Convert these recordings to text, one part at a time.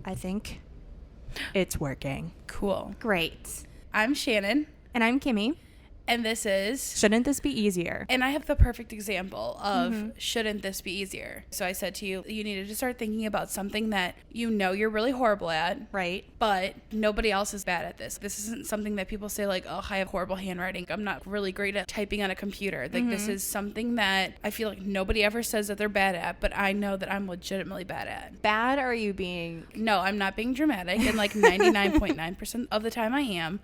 I think it's working. Cool. Great. I'm Shannon. And I'm Kimmie. And this is... Shouldn't this be easier? And I have the perfect example of shouldn't this be easier? So I said to you, you needed to start thinking about something that you know you're really horrible at. Right. But nobody else is bad at this. This isn't something that people say like, oh, I have horrible handwriting. I'm not really great at typing on a computer. Like this is something that I feel like nobody ever says that they're bad at, but I know that I'm legitimately bad at. Bad, or are you being... No, I'm not being dramatic. And like 99.9% of the time I am.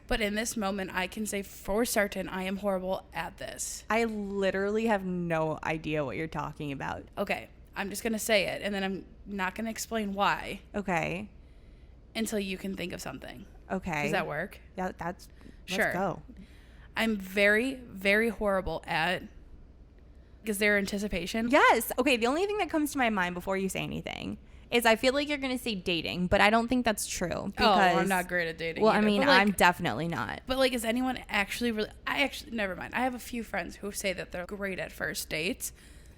But in this moment, I can say for certain I am horrible at this. I literally have no idea what you're talking about. Okay, I'm just going to say it, and then I'm not going to explain why. Okay. Until you can think of something. Okay. Does that work? Yeah, let's sure. go. I'm very, very horrible at... Is there anticipation? Yes. Okay, the only thing that comes to my mind before you say anything is I feel like you're going to say dating, but I don't think that's true. Because, I'm not great at dating Well, either. I mean, like, I'm definitely not. But, like, is anyone actually really... never mind. I have a few friends who say that they're great at first dates.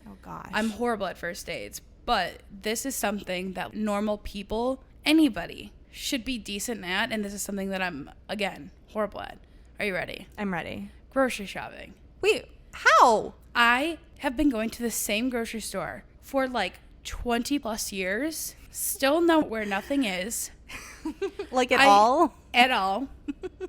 Oh, gosh. I'm horrible at first dates. But this is something that normal people, anybody, should be decent at. And this is something that I'm, again, horrible at. Are you ready? I'm ready. Grocery shopping. Wait, how? I have been going to the same grocery store for, like, 20 plus years, still know where nothing is. Like at all? At all.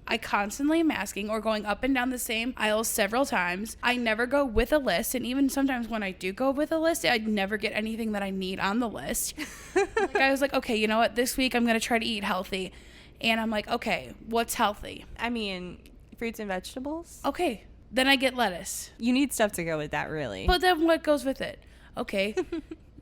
I constantly am asking or going up and down the same aisles several times. I never go with a list, and even sometimes when I do go with a list, I never get anything that I need on the list. Like I was like, okay, you know what? This week I'm going to try to eat healthy. And I'm like, okay, what's healthy? I mean, fruits and vegetables? Okay. Then I get lettuce. You need stuff to go with that, really. But then what goes with it? Okay.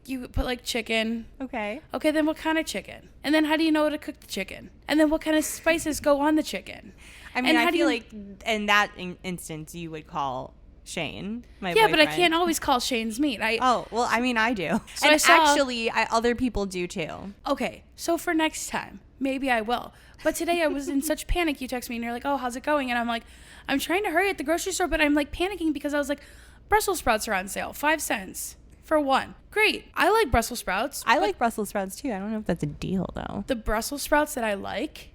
You put like chicken. Okay. Okay, then what kind of chicken? And then how do you know how to cook the chicken? And then what kind of spices go on the chicken? I mean, and I feel like in that instance you would call Shane, my boyfriend. But I can't always call Shane's meat. Oh, well, I mean, I do. So and other people do too. Okay, so for next time, maybe I will. But today I was in such panic. You text me and you're like, oh, how's it going? And I'm like, I'm trying to hurry at the grocery store, but I'm like panicking because I was like, Brussels sprouts are on sale, 5 cents. For one. Great. I like Brussels sprouts. I like Brussels sprouts too. I don't know if that's a deal though. The Brussels sprouts that I like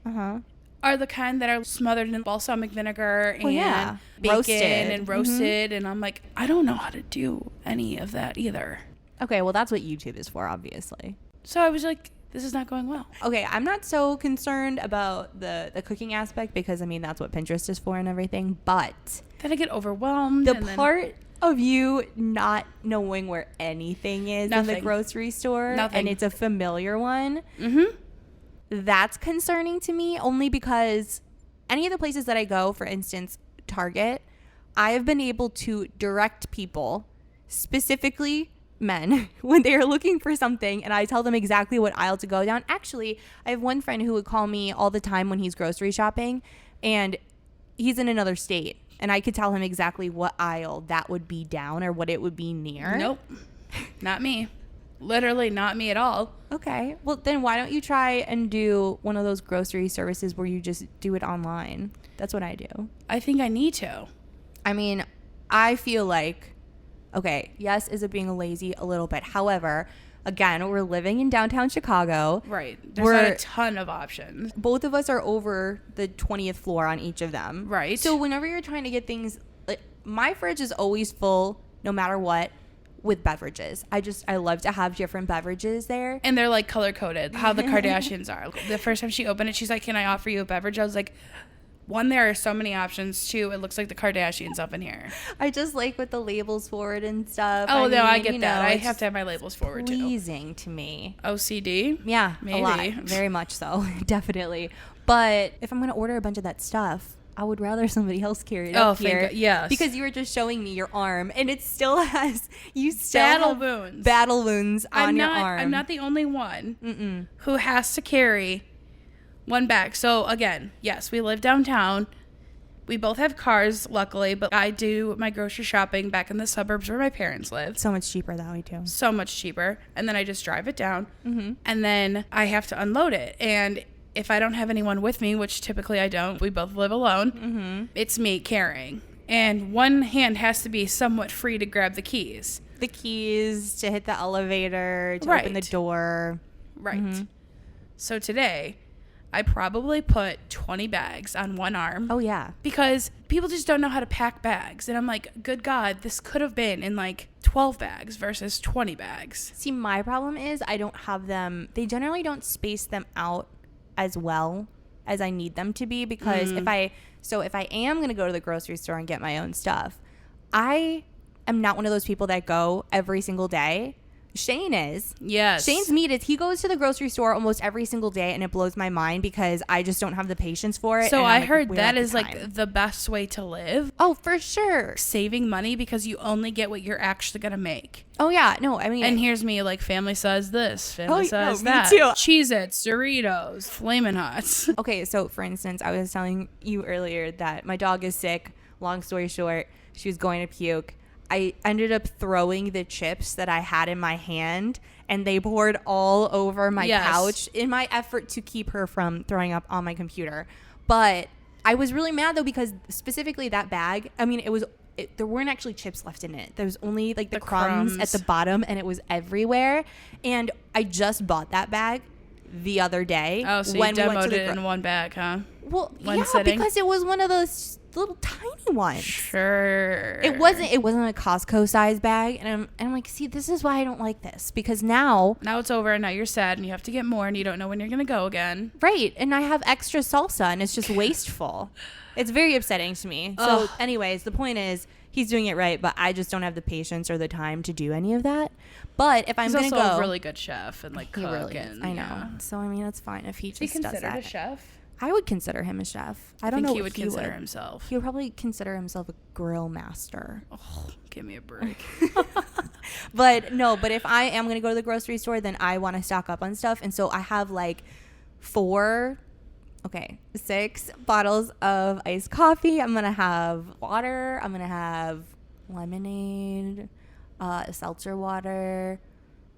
are the kind that are smothered in balsamic vinegar and bacon roasted. And I'm like, I don't know how to do any of that either. Okay, well that's what YouTube is for, obviously. So I was like, this is not going well. Okay, I'm not so concerned about the cooking aspect because I mean that's what Pinterest is for and everything, but then I get overwhelmed. Of you not knowing where anything is in the grocery store and it's a familiar one, that's concerning to me only because any of the places that I go, for instance, Target, I have been able to direct people, specifically men, when they are looking for something and I tell them exactly what aisle to go down. Actually, I have one friend who would call me all the time when he's grocery shopping and he's in another state. And I could tell him exactly what aisle that would be down or what it would be near. Nope. Not me. Literally not me at all. Okay. Well, then why don't you try and do one of those grocery services where you just do it online? That's what I do. I think I need to. I mean, I feel like, okay, yes, is it being lazy? A little bit. However, again, we're living in downtown Chicago. Right. There's not a ton of options. Both of us are over the 20th floor on each of them. Right. So whenever you're trying to get things, like my fridge is always full, no matter what, with beverages. I love to have different beverages there. And they're like color coded, how the Kardashians are. The first time she opened it, she's like, can I offer you a beverage? I was like, one, there are so many options. Two, it looks like the Kardashians up in here. I just like with the labels forward and stuff. I get that. I have to have my labels forward too. Pleasing to me. OCD? Yeah, maybe. A lot. Very much so. Definitely. But if I'm going to order a bunch of that stuff, I would rather somebody else carry it up here. Yes. Because you were just showing me your arm, and it still has, battle wounds on your arm. I'm not the only one who has to carry one bag. So again, yes, we live downtown. We both have cars, luckily, but I do my grocery shopping back in the suburbs where my parents live. So much cheaper that way too. So much cheaper. And then I just drive it down, and then I have to unload it. And if I don't have anyone with me, which typically I don't, we both live alone, it's me carrying. And one hand has to be somewhat free to grab the keys. The keys, to hit the elevator, to open the door. Right. So today, I probably put 20 bags on one arm. Oh, yeah. Because people just don't know how to pack bags. And I'm like, good God, this could have been in like 12 bags versus 20 bags. See, my problem is I don't have them. They generally don't space them out as well as I need them to be, because if I am going to go to the grocery store and get my own stuff, I am not one of those people that go every single day. Shane is. Yes. Shane's meat is he goes to the grocery store almost every single day, and it blows my mind because I just don't have the patience for it. So I heard that is like the best way to live. Oh, for sure. Saving money because you only get what you're actually going to make. Oh, yeah. No, I mean. And here's me, like, family says this, family says that. Me too. Cheez-Its, Doritos, Flamin' Hots. Okay, so for instance, I was telling you earlier that my dog is sick. Long story short, she was going to puke. I ended up throwing the chips that I had in my hand, and they poured all over my couch in my effort to keep her from throwing up on my computer. But I was really mad, though, because specifically that bag, I mean, there weren't actually chips left in it. There was only like the crumbs at the bottom, and it was everywhere. And I just bought that bag the other day. Oh, so you demoed it in one bag, huh? Well, because it was one of those little tiny ones. Sure. It wasn't a Costco size bag, and I'm like, see, this is why I don't like this, because now it's over, and now you're sad, and you have to get more, and you don't know when you're gonna go again. Right, and I have extra salsa, and it's just wasteful. It's very upsetting to me. So, anyways, the point is, he's doing it right, but I just don't have the patience or the time to do any of that. But if I'm gonna go, he's also a really good chef and like cook. He really is. I know. Yeah. So I mean, it's fine if he just does that. Is he considered a chef? I would consider him a chef. I don't know. He would consider himself. He would probably consider himself a grill master. Oh, give me a break. But if I am going to go to the grocery store, then I want to stock up on stuff. And so I have like 6 bottles of iced coffee. I'm going to have water. I'm going to have lemonade, seltzer water.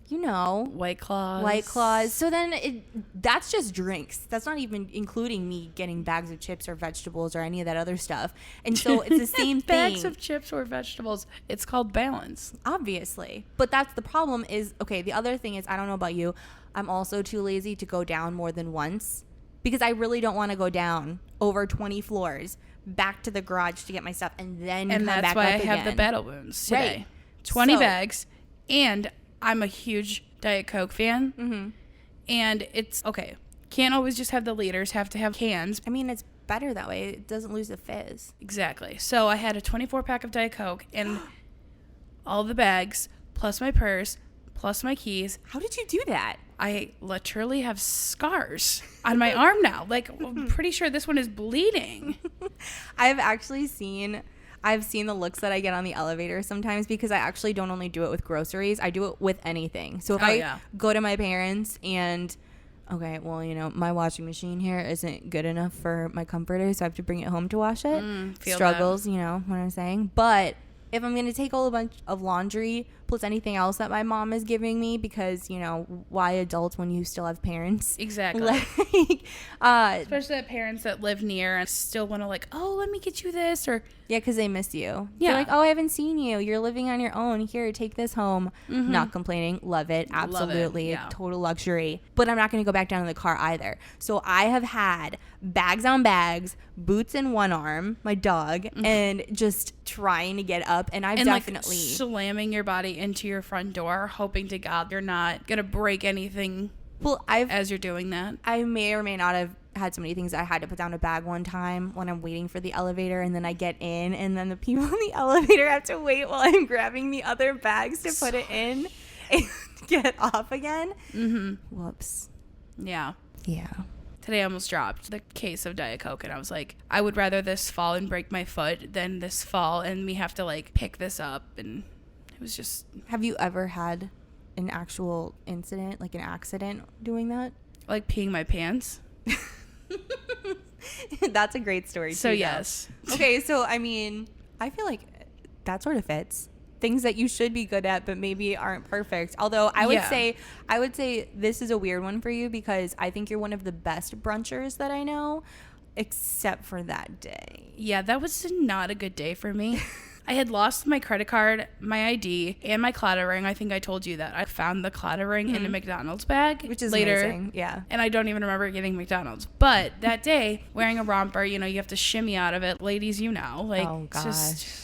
White Claws. So then that's just drinks. That's not even including me getting bags of chips or vegetables or any of that other stuff. And so it's the same thing. Bags of chips or vegetables. It's called balance. Obviously. But that's the problem is, okay, the other thing is, I don't know about you, I'm also too lazy to go down more than once, because I really don't want to go down over 20 floors back to the garage to get my stuff and then come back up again. And that's why I have the battle wounds today. Right. 20 bags, and I'm a huge Diet Coke fan. Mm-hmm. And it's, okay, can't always just have the liters, have to have cans. I mean, it's better that way. It doesn't lose the fizz. Exactly. So I had a 24-pack of Diet Coke and all the bags, plus my purse, plus my keys. How did you do that? I literally have scars on my arm now. Like, I'm pretty sure this one is bleeding. I've seen the looks that I get on the elevator sometimes, because I actually don't only do it with groceries. I do it with anything. So if I go to my parents and, okay, well, my washing machine here isn't good enough for my comforter, so I have to bring it home to wash it. Struggles, what I'm saying. But if I'm going to take a bunch of laundry plus anything else that my mom is giving me, because, why adults when you still have parents? Exactly. Especially the parents that live near and still want to let me get you this, or... Yeah, because they miss you. Yeah. They're like, I haven't seen you. You're living on your own. Here, take this home. Mm-hmm. Not complaining. Love it. Absolutely. Love it. Yeah. Total luxury. But I'm not going to go back down in the car either. So I have had bags on bags, boots in one arm, my dog, and just trying to get up. And I've definitely... slamming your body into your front door, hoping to God you're not going to break anything as you're doing that. I may or may not have had so many things. I had to put down a bag one time when I'm waiting for the elevator, and then I get in, and then the people in the elevator have to wait while I'm grabbing the other bags to put it in and get off again. Mm-hmm. Whoops. Yeah. Today I almost dropped the case of Diet Coke, and I was like, I would rather this fall and break my foot than this fall and me have to pick this up. And it was just... Have you ever had an actual incident, like an accident doing that? Like peeing my pants? That's a great story. So, yes. Okay, so, I mean, I feel like that sort of fits. Things that you should be good at but maybe aren't perfect. Although I would say this is a weird one for you, because I think you're one of the best brunchers that I know, except for that day. Yeah, that was not a good day for me. I had lost my credit card, my ID, and my Claddagh ring. I think I told you that. I found the Claddagh ring in a McDonald's bag. Which is later. Amazing. Yeah. And I don't even remember getting McDonald's. But that day, wearing a romper, you know, you have to shimmy out of it. Ladies, you know. Like, oh, gosh. It's just...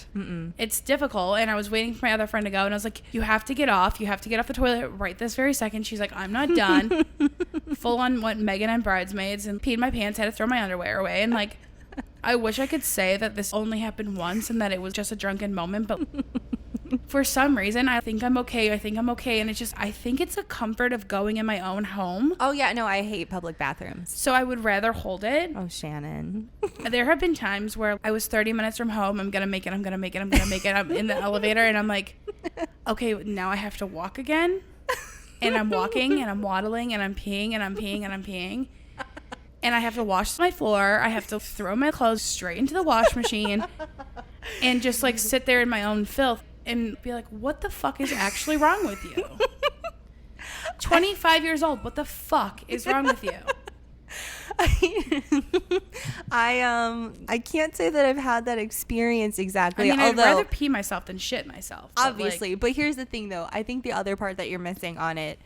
It's difficult, and I was waiting for my other friend to go, and I was like, you have to get off the toilet right this very second. She's like, I'm not done. Full on went Megan and Bridesmaids and peed my pants, had to throw my underwear away, and like, I wish I could say that this only happened once and that it was just a drunken moment, but for some reason I think I'm okay, and it's just, I think it's a comfort of going in my own home. Oh yeah, no, I hate public bathrooms, so I would rather hold it. Oh, Shannon. There have been times where I was 30 minutes from home. I'm gonna make it. I'm in the elevator, and I'm like, okay, now I have to walk again, and I'm walking and I'm waddling and I'm peeing and I'm peeing and I'm peeing, and I have to wash my floor. I have to throw my clothes straight into the wash machine and just like sit there in my own filth and be like, what the fuck is actually wrong with you? 25 years old, what the fuck is wrong with you? I can't say that I've had that experience exactly. I mean, I'd rather pee myself than shit myself. Obviously, but here's the thing though. I think the other part that you're missing on it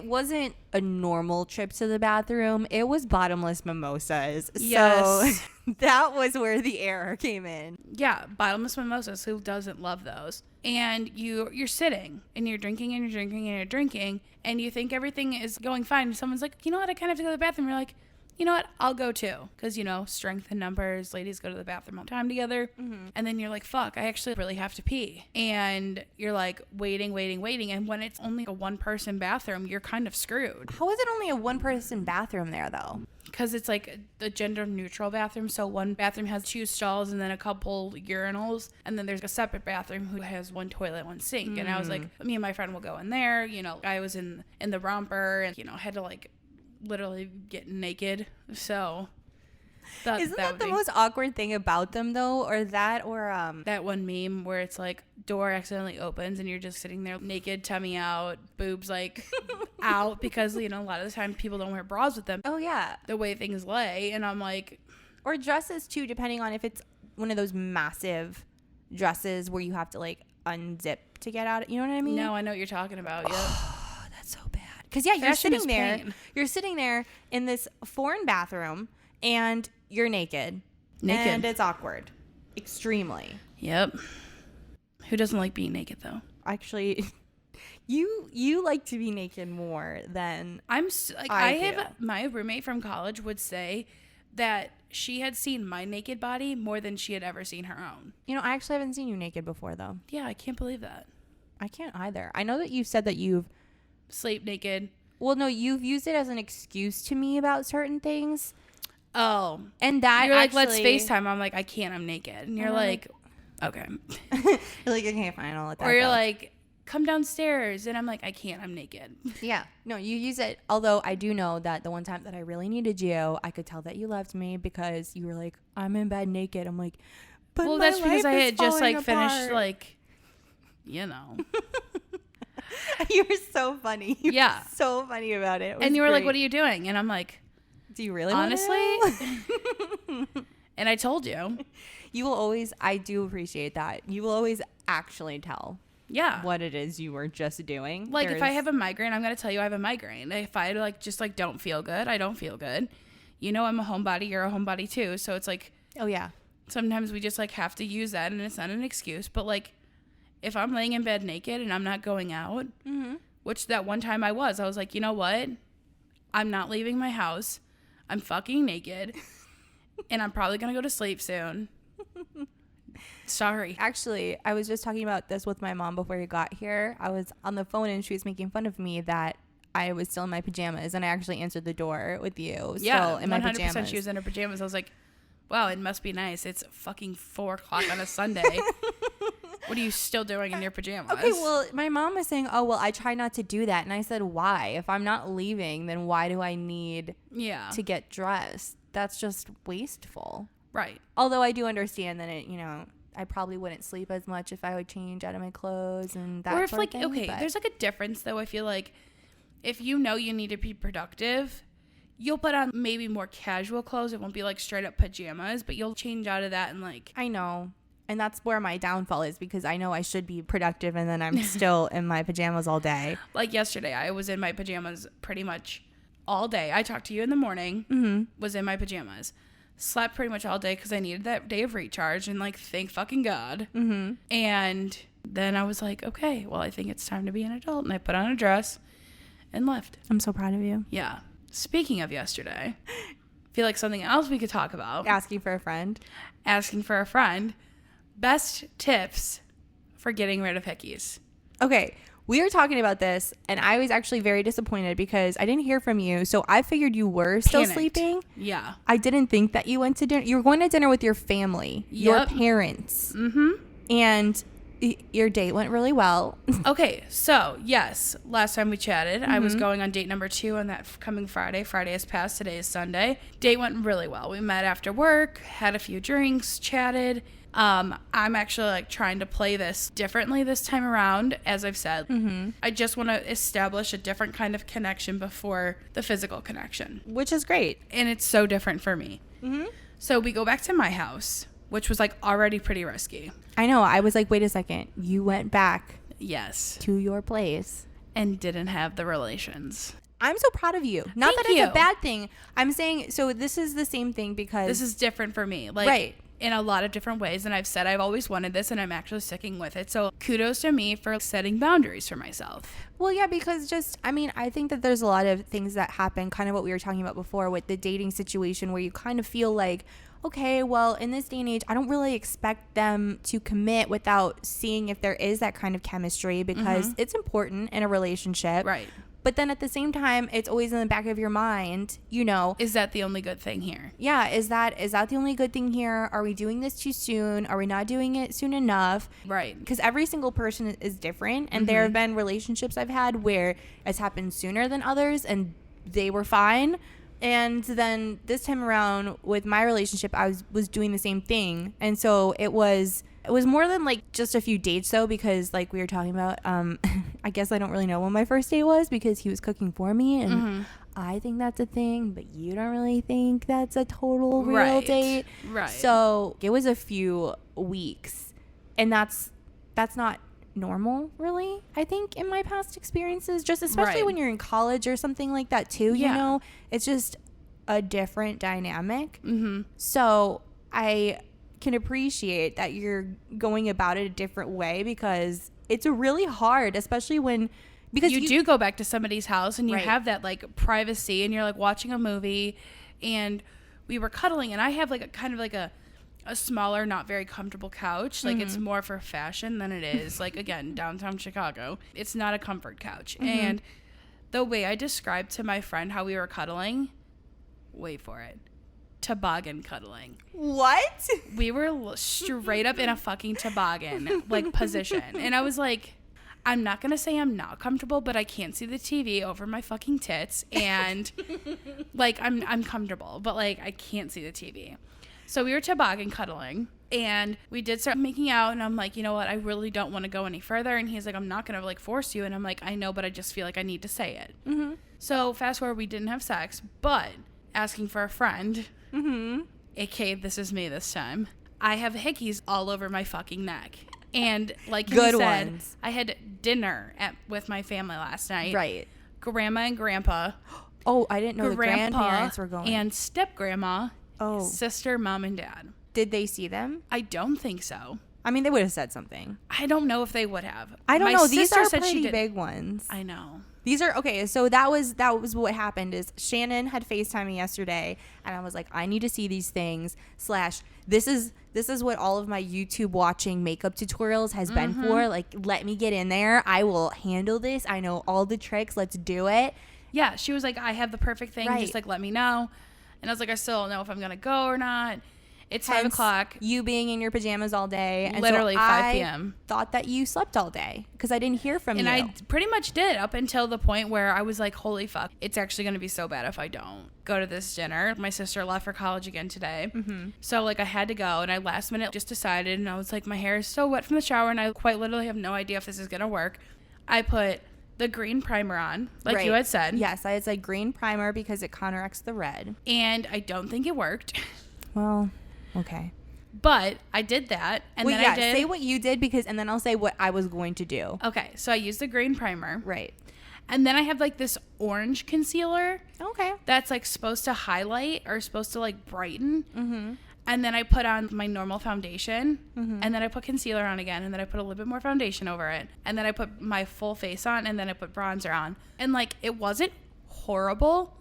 wasn't a normal trip to the bathroom. It was bottomless mimosas. Yes. So that was where the error came in. Yeah, bottomless mimosas. Who doesn't love those? And you're sitting and you're drinking and you're drinking and you're drinking and you think everything is going fine. And someone's like, you know what? I kind of have to go to the bathroom. You're like, you know what? I'll go too. Because, you know, strength in numbers. Ladies go to the bathroom all the time together. Mm-hmm. And then you're like, fuck, I actually really have to pee. And you're like waiting. And when it's only a one-person bathroom, you're kind of screwed. How is it only a one-person bathroom there, though? Because it's like the gender-neutral bathroom. So one bathroom has 2 stalls and then a couple urinals. And then there's a separate bathroom who has 1 toilet, 1 sink. And I was like, me and my friend will go in there. You know, I was in the romper and, you know, had to like literally get naked. So isn't that the most awkward thing about them though? Or that one meme where it's like door accidentally opens and you're just sitting there naked, tummy out, boobs like out, because, you know, a lot of the time people don't wear bras with them. Oh yeah, the way things lay. And I'm like, or dresses too, depending on if it's one of those massive dresses where you have to like unzip to get out, you know what I mean? No, I know what you're talking about. Yep. Oh, that's so bad. Because yeah, you're sitting there in this foreign bathroom and you're naked. And it's awkward. Extremely. Yep. Who doesn't like being naked though? Actually, you like to be naked more than my roommate from college would say that she had seen my naked body more than she had ever seen her own. You know, I actually haven't seen you naked before though. Yeah, I can't believe that. I can't either. I know that you said that you've sleep naked. Well, no, you've used it as an excuse to me about certain things. Oh. And that you're like, let's FaceTime. I'm like, I can't, I'm naked. And you're like, okay. You're like, okay, fine, I'll let that go. Or you're go. like, come downstairs. And I'm like, I can't, I'm naked. Yeah. No, you use it. Although I do know that the one time that I really needed you, I could tell that you loved me because you were like, I'm in bed naked. I'm like, but well, that's because I had just like finished like, you know. You were so funny. You were so funny about it. And you were like, what are you doing? And I'm like, do you really honestly? And I told you. You will always, I do appreciate that. You will always actually tell what it is you were just doing. Like if I have a migraine, I'm going to tell you I have a migraine. If I like just like don't feel good, I don't feel good. You know, I'm a homebody. You're a homebody too. So it's like, oh yeah. Sometimes we just like have to use that, and it's not an excuse. But like, if I'm laying in bed naked and I'm not going out, which that one time I was like, you know what? I'm not leaving my house. I'm fucking naked. And I'm probably going to go to sleep soon. Sorry. Actually, I was just talking about this with my mom before you got here. I was on the phone and she was making fun of me that I was still in my pajamas, and I actually answered the door with you. Yeah, still in my pajamas. 100% she was in her pajamas. I was like, wow, it must be nice. It's fucking 4:00 on a Sunday. What are you still doing in your pajamas? Okay, well, my mom was saying, oh, well, I try not to do that. And I said, why? If I'm not leaving, then why do I need to get dressed? That's just wasteful. Right. Although I do understand that it, you know, I probably wouldn't sleep as much if I would change out of my clothes and that sort of thing. Okay, there's like a difference though. I feel like if you know you need to be productive, you'll put on maybe more casual clothes. It won't be like straight up pajamas, but you'll change out of that and like. I know. And that's where my downfall is, because I know I should be productive and then I'm still in my pajamas all day. Like yesterday, I was in my pajamas pretty much all day. I talked to you in the morning, was in my pajamas. Slept pretty much all day because I needed that day of recharge, and like, thank fucking God. And then I was like, okay, well, I think it's time to be an adult. And I put on a dress and left. I'm so proud of you. Yeah. Speaking of yesterday, I feel like something else we could talk about. Asking for a friend. Best tips for getting rid of hickeys. Okay. We were talking about this, and I was actually very disappointed because I didn't hear from you. So I figured you were still sleeping. Yeah. I didn't think that you went to dinner. You were going to dinner with your family, your parents. And your date went really well. Okay. So, yes, last time we chatted, I was going on date number 2 on that coming Friday. Friday has passed. Today is Sunday. Date went really well. We met after work, had a few drinks, chatted. I'm actually like trying to play this differently this time around. As I've said, I just want to establish a different kind of connection before the physical connection, which is great. And it's so different for me. So we go back to my house, which was like already pretty risky. I know. I was like, wait a second. You went back. Yes. To your place. And didn't have the relations. I'm so proud of you. Not that it's a bad thing. I'm saying, so this is the same thing because this is different for me. Like, in a lot of different ways. And I've said I've always wanted this, and I'm actually sticking with it. So kudos to me for setting boundaries for myself. Well, yeah, because I think that there's a lot of things that happen, kind of what we were talking about before with the dating situation, where you kind of feel like, okay, well, in this day and age, I don't really expect them to commit without seeing if there is that kind of chemistry, because it's important in a relationship. Right. But then at the same time, it's always in the back of your mind, you know. Is that the only good thing here? Yeah. Is that the only good thing here? Are we doing this too soon? Are we not doing it soon enough? Right. Because every single person is different. And there have been relationships I've had where it's happened sooner than others and they were fine. And then this time around with my relationship, I was doing the same thing. And so it was more than like just a few dates though, because like we were talking about, I guess I don't really know when my first date was because he was cooking for me, and I think that's a thing, but you don't really think that's a total real date. Right. So it was a few weeks, and that's not normal, really, I think, in my past experiences, just especially when you're in college or something like that too, you know. It's just a different dynamic. So I can appreciate that you're going about it a different way, because it's really hard, especially when because you do go back to somebody's house and you have that like privacy, and you're like watching a movie, and we were cuddling, and I have like a kind of like a smaller, not very comfortable couch. Like it's more for fashion than it is like, again, downtown Chicago. It's not a comfort couch. And the way I described to my friend how we were cuddling, wait for it, toboggan cuddling. What? We were straight up in a fucking toboggan like position, and I was like, I'm not gonna say I'm not comfortable, but I can't see the TV over my fucking tits, and like I'm comfortable, but like I can't see the TV. So we were toboggan cuddling, and we did start making out, and I'm like, you know what, I really don't want to go any further. And he's like, I'm not gonna like force you. And I'm like, I know, but I just feel like I need to say it. So fast forward, we didn't have sex, but asking for a friend, aka this is me this time, I have hickeys all over my fucking neck. And like you said, ones. I had dinner with my family last night. Right. Grandma and grandpa. Oh, I didn't know the grandparents were going. And step grandma. Sister, mom, and dad. Did they see them? I don't think so. I mean, they would have said something. I don't know if they would have. I don't know. These are pretty big ones. I know. These are okay. So that was what happened. Is Shannon had FaceTime me yesterday, and I was like, I need to see these things. / this is what all of my YouTube watching makeup tutorials has been for. Like, let me get in there. I will handle this. I know all the tricks. Let's do it. Yeah, she was like, I have the perfect thing. Just like, let me know. And I was like, I still don't know if I'm going to go or not. It's 5 o'clock. You being in your pajamas all day. And literally so 5 p.m. I thought that you slept all day because I didn't hear from you. And I pretty much did up until the point where I was like, holy fuck, it's actually going to be so bad if I don't go to this dinner. My sister left for college again today. So like I had to go, and I last minute just decided, and I was like, my hair is so wet from the shower, and I quite literally have no idea if this is going to work. I put the green primer on, like you had said. Yes, I had said green primer because it counteracts the red. And I don't think it worked. Well, okay. But I did that. And then I did. Say what you did and then I'll say what I was going to do. Okay. So I used the green primer. Right. And then I have like this orange concealer. Okay. That's like supposed to highlight or supposed to like brighten. Mm-hmm. And then I put on my normal foundation. Mm-hmm. And then I put concealer on again. And then I put a little bit more foundation over it. And then I put my full face on. And then I put bronzer on. And like, it wasn't horrible,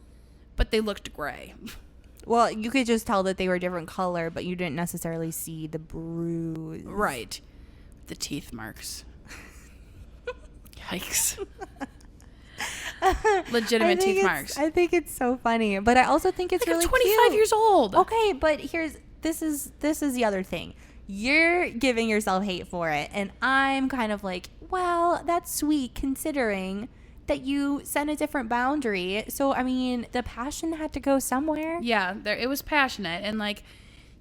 but they looked gray. Well, you could just tell that they were a different color, but you didn't necessarily see the bruise. Right. The teeth marks. Yikes. Legitimate teeth marks. I think it's so funny, but I also think it's like really I'm 25 cute. years old. Okay, but this is the other thing. You're giving yourself hate for it, and I'm kind of like, well, that's sweet considering that you set a different boundary. So, I mean, the passion had to go somewhere. Yeah, it was passionate. And, like,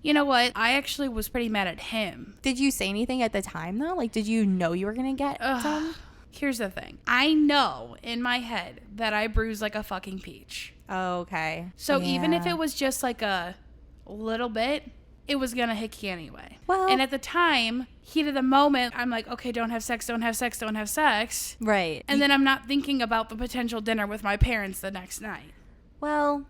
you know what? I actually was pretty mad at him. Did you say anything at the time, though? Like, did you know you were going to get some? Here's the thing. I know in my head that I bruise like a fucking peach. Oh, okay. So, even if it was just like a little bit, it was going to hickey anyway. Well, and at the time, heat of the moment, I'm like, okay, don't have sex, don't have sex, don't have sex. Right. And then I'm not thinking about the potential dinner with my parents the next night. Well,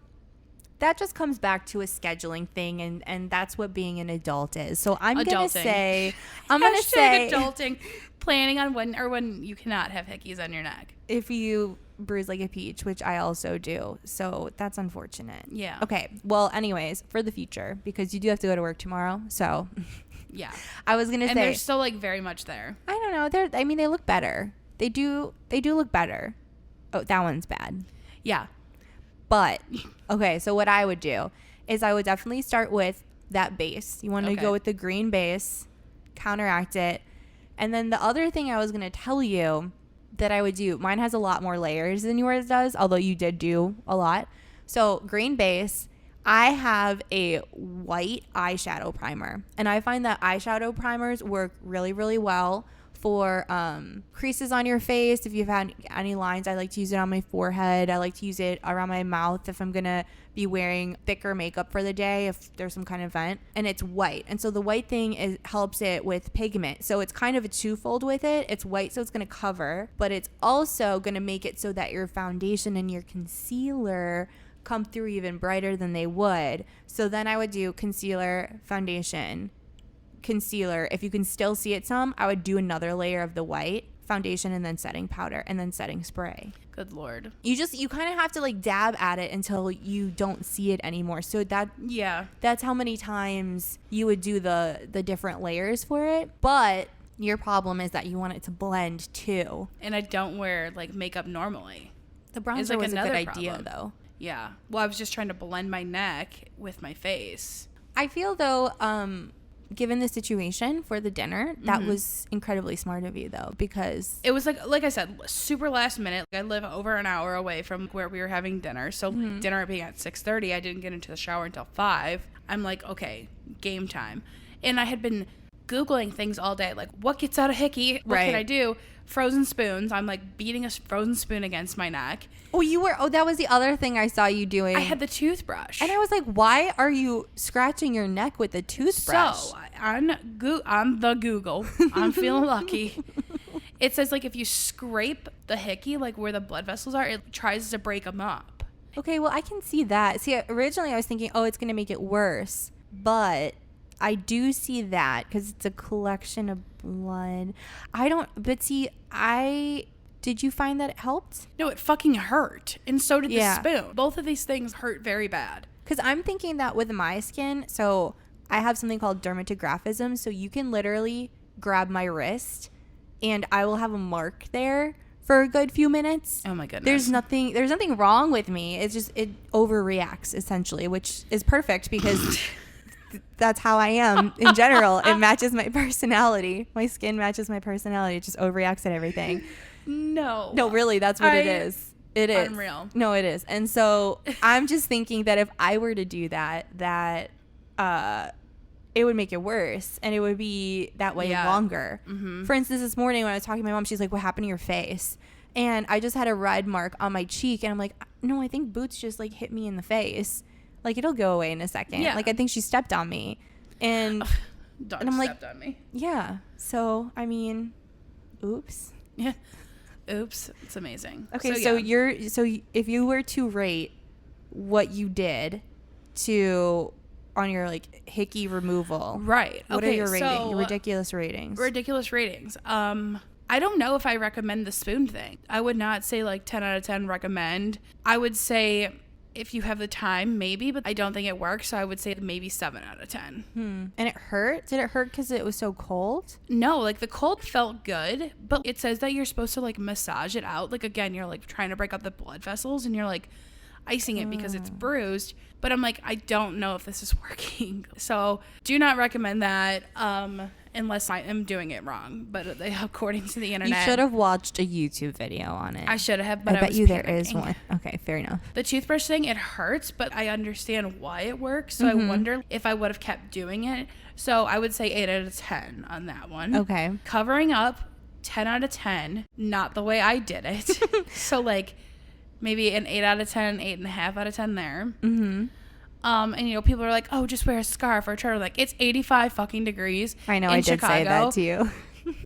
that just comes back to a scheduling thing, and that's what being an adult is. So I'm going to say... adulting. Planning on when you cannot have hickeys on your neck. If you bruise like a peach, which I also do. So that's unfortunate. Yeah. Okay. Well, anyways, for the future, because you do have to go to work tomorrow. So... Yeah. I was going to say... And they're still, like, very much there. I don't know. They look better. They do look better. Oh, that one's bad. Yeah. But, okay, so what I would do is I would definitely start with that base. You want to go with the green base, counteract it. And then the other thing I was going to tell you that I would do, mine has a lot more layers than yours does, although you did do a lot. So, green base... I have a white eyeshadow primer, and I find that eyeshadow primers work really, really well for creases on your face. If you've had any lines, I like to use it on my forehead. I like to use it around my mouth if I'm going to be wearing thicker makeup for the day, if there's some kind of event. And it's white. And so the white thing helps it with pigment. So it's kind of a twofold with it. It's white, so it's going to cover, but it's also going to make it so that your foundation and your concealer come through even brighter than they would. So then I would do concealer, foundation, concealer. If you can still see it some, I would do another layer of the white foundation and then setting powder and then setting spray. Good Lord. You kind of have to like dab at it until you don't see it anymore. So that's how many times you would do the different layers for it. But your problem is that you want it to blend too. And I don't wear like makeup normally. The bronzer was a good idea though. Yeah. Well, I was just trying to blend my neck with my face. I feel, though, given the situation for the dinner, that was incredibly smart of you, though, because... It was, like I said, super last minute. I live over an hour away from where we were having dinner. So dinner being at 6:30, I didn't get into the shower until 5. I'm like, okay, game time. And I had been Googling things all day. Like, what gets out of hickey? What can I do? Frozen spoons. I'm like beating a frozen spoon against my neck. That was the other thing I saw you doing. I had the toothbrush. And I was like, why are you scratching your neck with the toothbrush? So, on the Google, I'm feeling lucky. It says, like, if you scrape the hickey, like where the blood vessels are, it tries to break them up. Okay, well, I can see that. See, originally I was thinking, it's going to make it worse. But I do see that because it's a collection of blood. Did you find that it helped? No, it fucking hurt. And so did the spoon. Both of these things hurt very bad. Because I'm thinking that with my skin, so I have something called dermatographism. So you can literally grab my wrist and I will have a mark there for a good few minutes. Oh my goodness. There's nothing wrong with me. It's just, it overreacts essentially, which is perfect because that's how I am in general. It matches my personality. My skin matches my personality. It just overreacts at everything. No, really, that's what it is. It is. Unreal. No, it is. And so I'm just thinking that if I were to do that it would make it worse and it would be that way longer. Mm-hmm. For instance, this morning when I was talking to my mom, she's like, what happened to your face? And I just had a red mark on my cheek and I'm like, no, I think Boots just like hit me in the face. Like it'll go away in a second. Yeah. Like I think she stepped on me. And Dog and I'm stepped on me. Yeah. So, I mean, oops. Yeah. Oops. It's amazing. Okay, so if you were to rate what you did on your like hickey removal. Right. What are your ratings? Your ridiculous ratings. Ridiculous ratings. I don't know if I recommend the spoon thing. I would not say like 10 out of 10 recommend. I would say if you have the time, maybe, but I don't think it works. So I would say maybe 7 out of 10. And it hurt? Did it hurt because it was so cold? No, like the cold felt good, but it says that you're supposed to like massage it out. Like again, you're like trying to break up the blood vessels and you're like icing it because it's bruised. But I'm like, I don't know if this is working. So do not recommend that. Unless I am doing it wrong, but according to the internet, you should have watched a YouTube video on it. I should have, but I bet you there is one. Okay, fair enough. The toothbrush thing, it hurts, but I understand why it works. So I wonder if I would have kept doing it. So I would say 8 out of 10 on that one. Okay. Covering up, 10 out of 10. Not the way I did it. So like maybe an 8 out of 10, 8.5 out of 10 there. And you know, people are like, oh, just wear a scarf or a turtle. Like, it's 85 fucking degrees. I know, I did say that to you.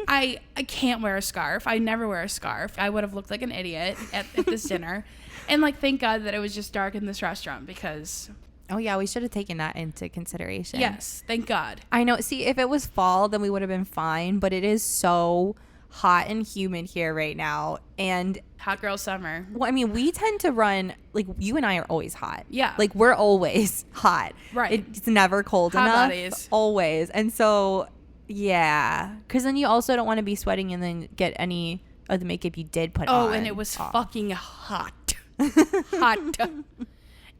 I can't wear a scarf. I never wear a scarf. I would have looked like an idiot at this dinner. And like, thank God that it was just dark in this restaurant because... Oh yeah, we should have taken that into consideration. Yes, thank God. I know. See, if it was fall, then we would have been fine. But it is so hot and humid here right now, and hot girl summer. Well, I mean, we tend to run, like, you and I are always hot. Yeah, like we're always hot. Right, it's never cold hot enough. Bodies. Always. And so yeah, because then you also don't want to be sweating and then get any of the makeup you did put on. Oh, and it was fucking hot hot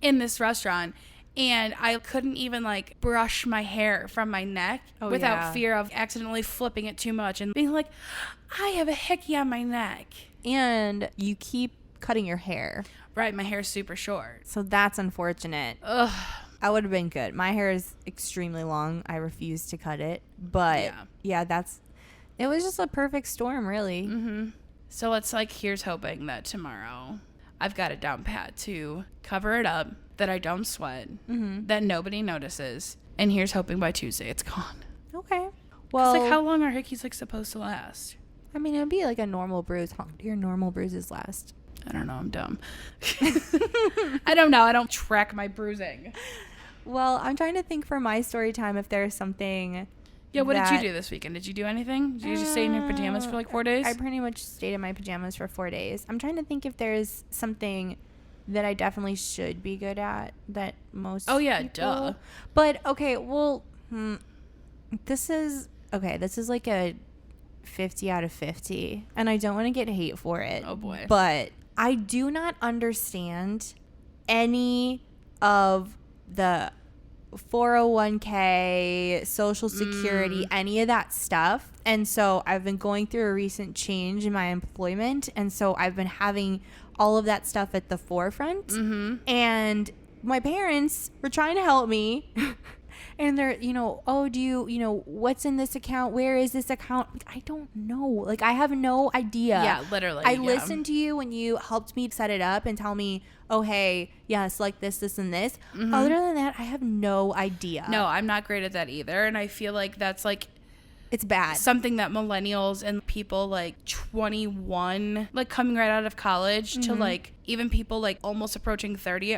in this restaurant. And I couldn't even like brush my hair from my neck without fear of accidentally flipping it too much and being like, I have a hickey on my neck. And you keep cutting your hair. Right, my hair's super short. So that's unfortunate. Ugh. I would have been good. My hair is extremely long. I refuse to cut it. But yeah, it was just a perfect storm, really. So it's like, here's hoping that tomorrow I've got it down pat to cover it up, that I don't sweat, that nobody notices, and here's hoping by Tuesday it's gone. Okay. Well, like, how long are hickeys like supposed to last? I mean, it'd be like a normal bruise. How long do your normal bruises last? I don't know. I'm dumb. I don't know. I don't track my bruising. Well, I'm trying to think for my story time if there's something. Yeah, what did you do this weekend? Did you do anything? Did you just stay in your pajamas for like 4 days? I pretty much stayed in my pajamas for 4 days. I'm trying to think if there's something that I definitely should be good at that most people. Duh. But okay, well, this is like a 50 out of 50, and I don't want to get hate for it. Oh boy. But I do not understand any of the 401k, Social Security, any of that stuff. And so I've been going through a recent change in my employment, and so I've been having all of that stuff at the forefront. And my parents were trying to help me. And they're, oh, do you, what's in this account? Where is this account? I don't know. Like, I have no idea. Yeah, literally. I listened to you when you helped me set it up and tell me, oh, hey, yes, like this, and this. Other than that, I have no idea. No, I'm not great at that either. And I feel like that's like, it's bad. Something that millennials and people like 21, like coming right out of college to like even people like almost approaching 30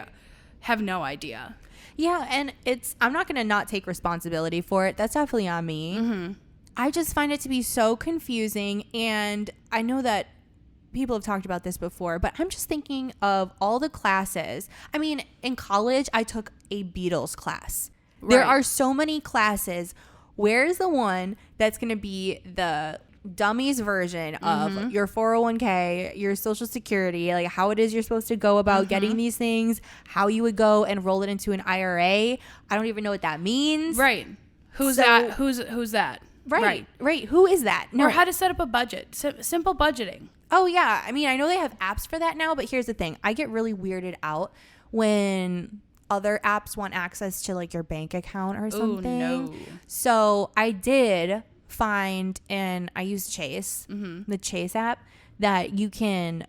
have no idea. Yeah, and I'm not going to not take responsibility for it. That's definitely on me. I just find it to be so confusing, and I know that people have talked about this before, but I'm just thinking of all the classes. I mean, in college, I took a Beatles class. Right. There are so many classes. Where is the one that's going to be the dummies version of your 401k, your Social Security, like how it is you're supposed to go about getting these things, how you would go and roll it into an IRA. I don't even know what that means. Right. Who's that? Who's that? Right. Who is that? No. Or how to set up a budget. Simple budgeting. Oh, yeah. I mean, I know they have apps for that now, but here's the thing. I get really weirded out when other apps want access to like your bank account or something. Oh, no. So I did find, and I use Chase, the Chase app, that you can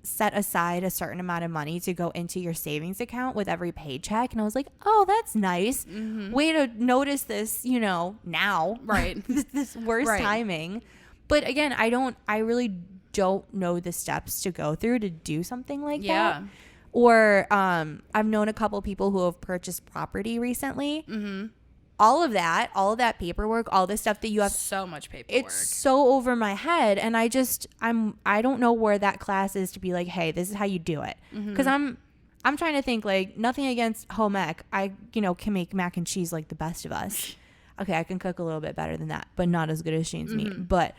set aside a certain amount of money to go into your savings account with every paycheck. And I was like, oh, that's nice. Way to notice this, now. Right. this worst timing. But again, I really don't know the steps to go through to do something like that. Or I've known a couple people who have purchased property recently. All of that paperwork, all the stuff that you have, so much paperwork. It's so over my head, and I don't know where that class is to be like, hey, this is how you do it. Because I'm trying to think, like, nothing against home ec. I can make mac and cheese like the best of us. Okay, I can cook a little bit better than that, but not as good as Shane's meat. But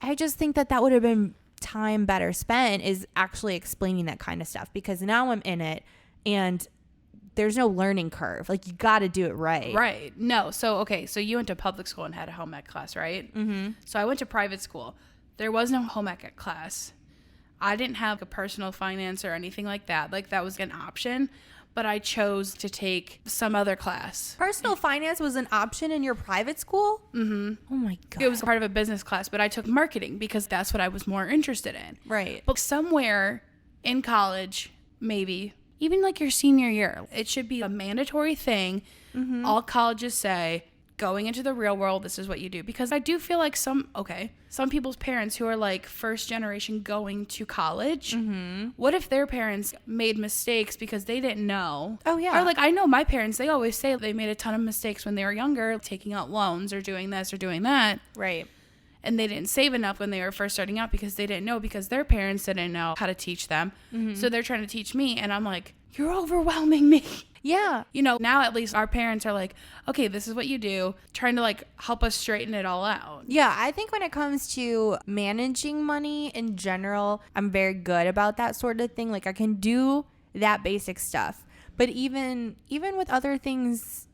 I just think that would have been time better spent is actually explaining that kind of stuff, because now I'm in it and there's no learning curve. Like, you got to do it right. Right. No. So, okay. So you went to public school and had a home ec class, right? So I went to private school. There was no home ec class. I didn't have a personal finance or anything like that. Like, that was an option, but I chose to take some other class. Personal finance was an option in your private school? Oh my God. It was part of a business class, but I took marketing because that's what I was more interested in. Right. But somewhere in college, maybe, even like your senior year, it should be a mandatory thing. All colleges say, going into the real world, this is what you do. Because I do feel like some people's parents who are like first generation going to college, what if their parents made mistakes because they didn't know? Oh, yeah. Or like, I know my parents, they always say they made a ton of mistakes when they were younger, taking out loans or doing this or doing that. Right. And they didn't save enough when they were first starting out because they didn't know, because their parents didn't know how to teach them. So they're trying to teach me, and I'm like, you're overwhelming me. Yeah. Now at least our parents are like, okay, this is what you do, trying to like help us straighten it all out. Yeah, I think when it comes to managing money in general, I'm very good about that sort of thing. Like, I can do that basic stuff. But even with other things,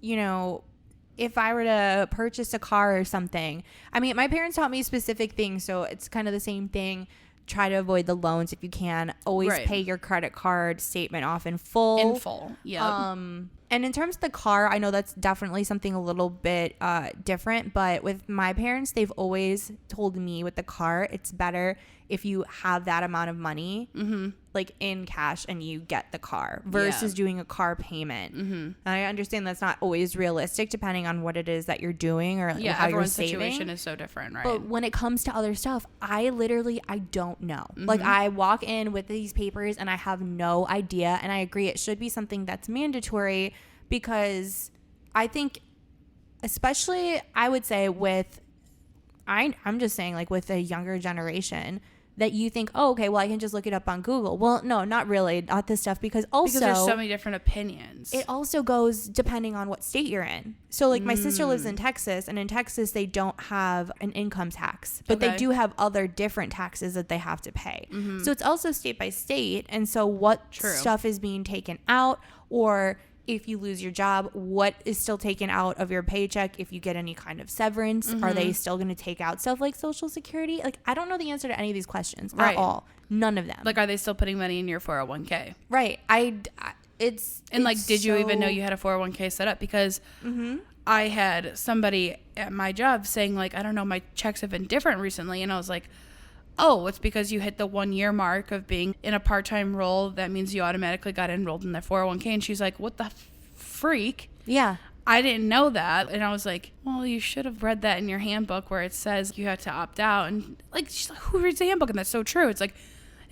if I were to purchase a car or something, I mean, my parents taught me specific things, so it's kind of the same thing. Try to avoid the loans if you can. Always pay your credit card statement off in full. Yeah. And in terms of the car, I know that's definitely something a little bit different, but with my parents, they've always told me with the car, it's better if you have that amount of money like in cash and you get the car versus doing a car payment. And I understand that's not always realistic depending on what it is that you're doing or how you're saving. Everyone's situation is so different, right? But when it comes to other stuff, I don't know. Like, I walk in with these papers and I have no idea. And I agree, it should be something that's mandatory, because I think, especially I would say I'm just saying, like, with a younger generation, that you think, oh, okay, well, I can just look it up on Google. Well, no, not really, not this stuff, because there's so many different opinions. It also goes depending on what state you're in. So, like, my sister lives in Texas, and in Texas, they don't have an income tax, but they do have other different taxes that they have to pay. So it's also state by state, and so what stuff is being taken out, or if you lose your job, what is still taken out of your paycheck? If you get any kind of severance, are they still going to take out stuff like Social Security? Like, I don't know the answer to any of these questions at all. None of them. Like, are they still putting money in your 401k? Right. Did you even know you had a 401k set up? Because I had somebody at my job saying, like, I don't know, my checks have been different recently. And I was like, oh, it's because you hit the 1 year mark of being in a part-time role. That means you automatically got enrolled in the 401k. And she's like, what the freak? Yeah. I didn't know that. And I was like, well, you should have read that in your handbook where it says you have to opt out. And like, she's like, who reads the handbook? And that's so true. It's like,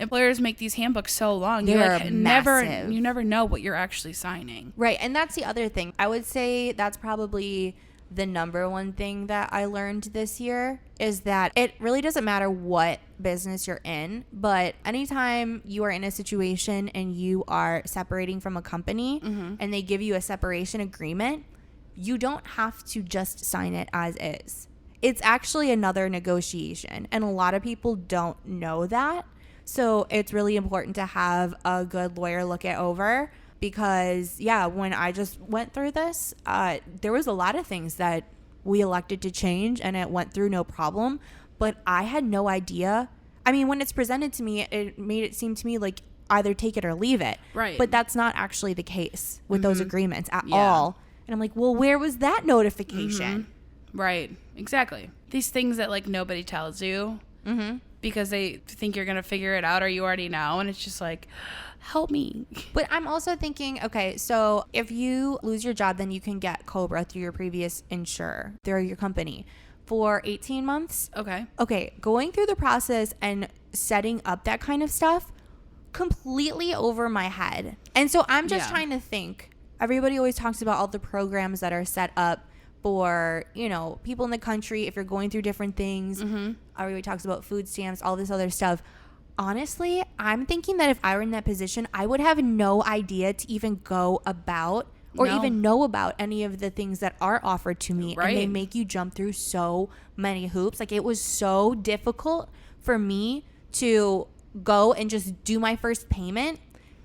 employers make these handbooks so long. You never know what you're actually signing. Right. And that's the other thing. I would say that's probably the number one thing that I learned this year, is that it really doesn't matter what business you're in, but anytime you are in a situation and you are separating from a company and they give you a separation agreement, you don't have to just sign it as is. It's actually another negotiation, and a lot of people don't know that. So it's really important to have a good lawyer look it over. Because, when I just went through this, there was a lot of things that we elected to change, and it went through no problem. But I had no idea. I mean, when it's presented to me, it made it seem to me like either take it or leave it. Right. But that's not actually the case with those agreements at all. And I'm like, well, where was that notification? Right. Exactly. These things that, like, nobody tells you. because they think you're going to figure it out or you already know. And it's just like, help me. But I'm also thinking, okay, so if you lose your job, then you can get COBRA through your previous insurer, through your company, for 18 months. Okay, going through the process and setting up that kind of stuff, completely over my head. And so I'm just trying to think. Everybody always talks about all the programs that are set up for, you know, people in the country if you're going through different things. Everybody talks about food stamps, all this other stuff. Honestly, I'm thinking that if I were in that position, I would have no idea to even go about or even know about any of the things that are offered to me. And they make you jump through so many hoops. Like, it was so difficult for me to go and just do my first payment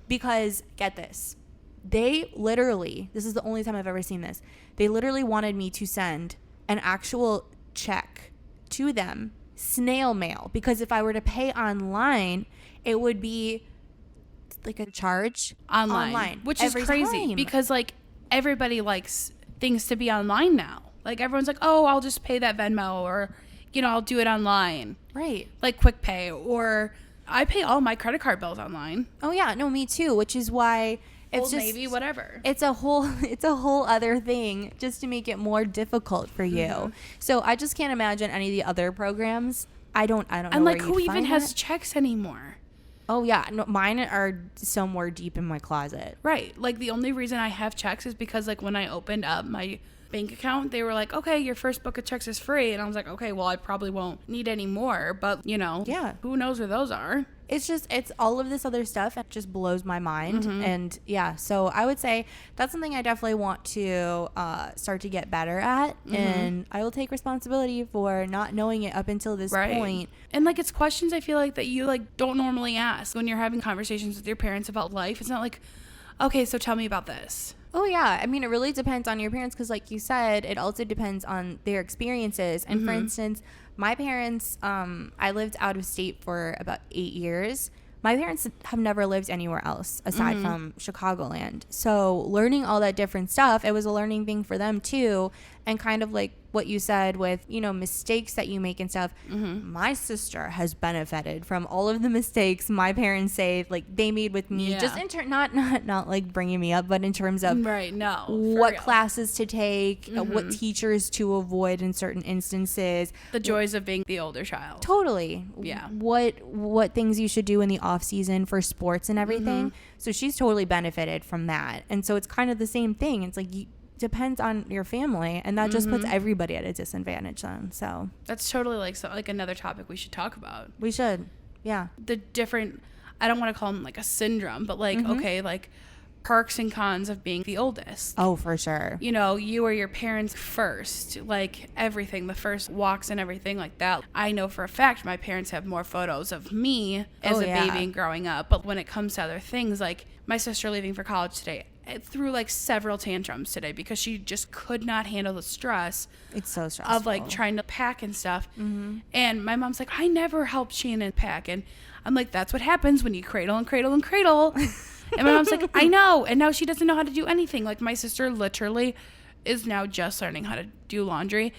because, get this, they literally, this is the only time I've ever seen this, they literally wanted me to send an actual check to them, snail mail, because if I were to pay online, it would be like a charge online, which is crazy because like everybody likes things to be online now. Like, everyone's like, oh, I'll just pay that Venmo, or, you know, I'll do it online, right? Like Quick Pay, or I pay all my credit card bills online. Oh yeah, no, me too, which is why it's Old Navy, whatever. It's a whole other thing just to make it more difficult for you. So I just can't imagine any of the other programs. I don't know. And like, who even has checks anymore? Oh yeah, no, mine are somewhere deep in my closet. Right. Like, the only reason I have checks is because, like, when I opened up my bank account, they were like, okay, your first book of checks is free. And I was like, okay, well, I probably won't need any more, but, you know, who knows where those are. It's all of this other stuff. It just blows my mind. And yeah, so I would say that's something I definitely want to start to get better at. And I will take responsibility for not knowing it up until this point. And like, it's questions I feel like that you like don't normally ask when you're having conversations with your parents about life. It's not like, okay, so tell me about this. Oh, yeah. I mean, it really depends on your parents because, like you said, it also depends on their experiences. And for instance, my parents, I lived out of state for about 8 years. My parents have never lived anywhere else aside from Chicagoland. So learning all that different stuff, it was a learning thing for them too. And kind of like what you said with, you know, mistakes that you make and stuff. My sister has benefited from all of the mistakes my parents say like they made with me. Just in not like bringing me up, but in terms of what classes to take, what teachers to avoid in certain instances, the joys of being the older child. Totally. Yeah. What things you should do in the off season for sports and everything. So she's totally benefited from that. And so it's kind of the same thing. It's like depends on your family, and that just puts everybody at a disadvantage then. So that's totally like another topic we should talk about. We should. Yeah. The different, I don't want to call them like a syndrome, but like, okay, like perks and cons of being the oldest. Oh, for sure. You know, you or your parents first, like everything, the first walks and everything like that. I know for a fact my parents have more photos of me as a baby and growing up. But when it comes to other things, like my sister leaving for college today, threw like several tantrums today because she just could not handle the stress. It's so stressful. Of like trying to pack and stuff. And my mom's like, I never helped Shannon pack. And I'm like, that's what happens when you cradle and cradle and cradle. And my mom's like, I know. And now she doesn't know how to do anything. Like, my sister literally is now just learning how to do laundry.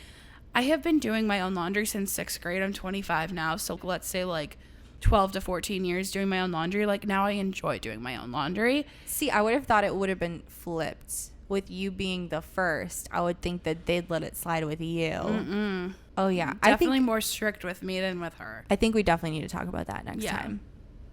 I have been doing my own laundry since 6th grade. I'm 25 now. So let's say like 12 to 14 years doing my own laundry. Like, now I enjoy doing my own laundry. See, I would have thought it would have been flipped with you being the first. I would think that they'd let it slide with you. Oh yeah, definitely more strict with me than with her. I think we definitely need to talk about that next time.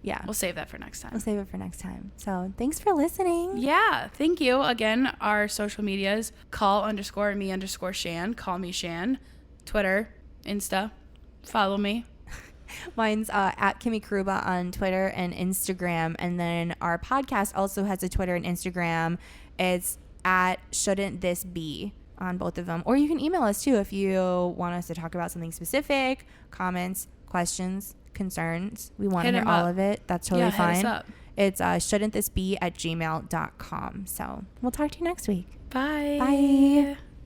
Yeah, we'll save that for next time. We'll save it for next time. So thanks for listening. Yeah, thank you again. Our social medias: call_me_Shan, call me Shan, Twitter, Insta, follow me. Mine's at Kimmie Caruba on Twitter and Instagram. And then our podcast also has a Twitter and Instagram. It's at Shouldn't This Be on both of them. Or you can email us too if you want us to talk about something specific, comments, questions, concerns. We want to hear all of it. That's totally fine. Hit us up. It's shouldn'tthisbe@gmail.com. So we'll talk to you next week. Bye. Bye.